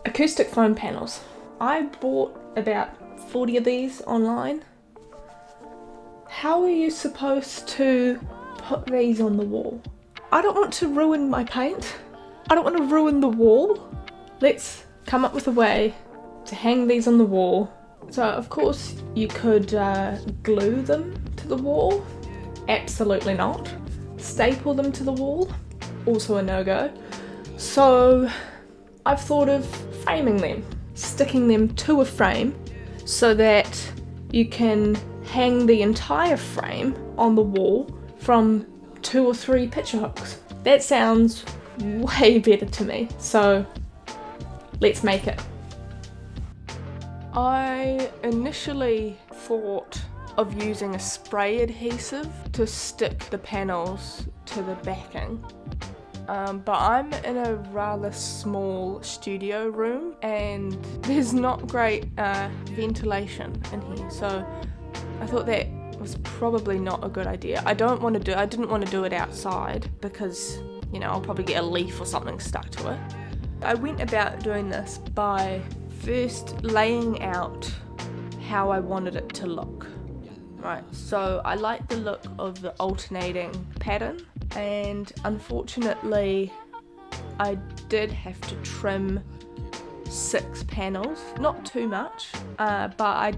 Acoustic foam panels. I bought about 40 of these online. How are you supposed to put these on the wall? I don't want to ruin my paint. I don't want to ruin the wall. Let's come up with a way to hang these on the wall. So of course you could glue them to the wall. Absolutely not. Staple them to the wall. Also a no-go. So I've thought of framing them, sticking them to a frame so that you can hang the entire frame on the wall from 2 or 3 picture hooks. That sounds way better to me, so let's make it. I initially thought of using a spray adhesive to stick the panels to the backing. But I'm in a rather small studio room and there's not great ventilation in here, so I thought that was probably not a good idea. I didn't want to do it outside because, you know, I'll probably get a leaf or something stuck to it. I went about doing this by first laying out how I wanted it to look. Right, so I like the look of the alternating pattern, and unfortunately I did have to trim 6 panels, not too much, but I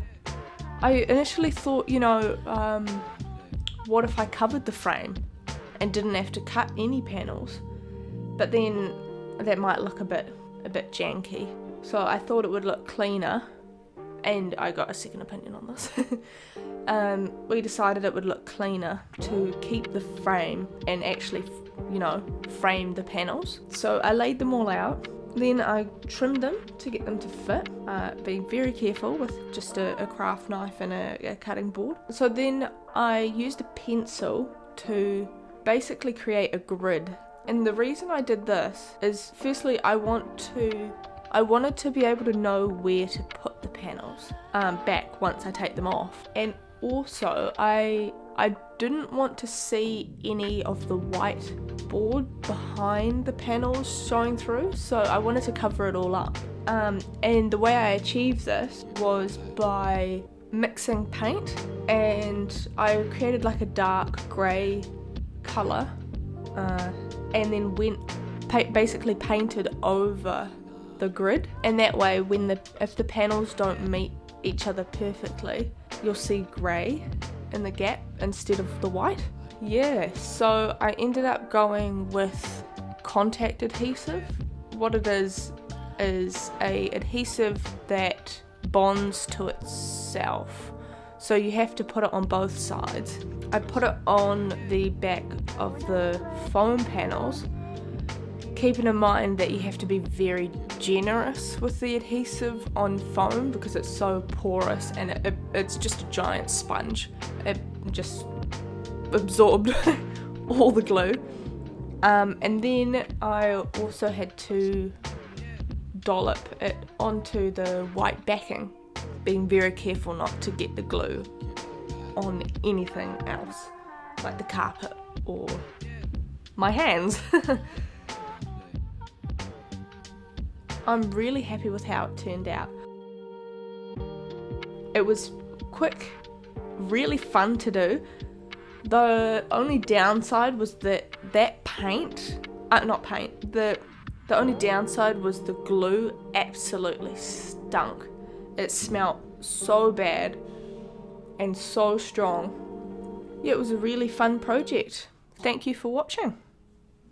initially thought, you know, what if I covered the frame and didn't have to cut any panels? But then that might look a bit janky, so I thought it would look cleaner, and I got a second opinion on this. We decided it would look cleaner to keep the frame and actually, you know, frame the panels. So I laid them all out, then I trimmed them to get them to fit, being very careful with just a craft knife and a cutting board. So then I used a pencil to basically create a grid. And the reason I did this is, firstly, I wanted to be able to know where to put the panels back once I take them off. And also, I didn't want to see any of the white board behind the panels showing through, so I wanted to cover it all up. And the way I achieved this was by mixing paint, and I created like a dark grey colour, and then basically painted over the grid, and that way if the panels don't meet each other perfectly, you'll see grey in the gap instead of the white. Yeah, so I ended up going with contact adhesive. What it is a adhesive that bonds to itself, so you have to put it on both sides. I put it on the back of the foam panels, keeping in mind that you have to be very generous with the adhesive on foam because it's so porous, and it's just a giant sponge. It just absorbed all the glue. And then I also had to dollop it onto the white backing, being very careful not to get the glue on anything else, like the carpet or my hands. I'm really happy with how it turned out. It was quick, really fun to do. The only downside was the only downside was the glue absolutely stunk. It smelled so bad and so strong. Yeah, it was a really fun project. Thank you for watching.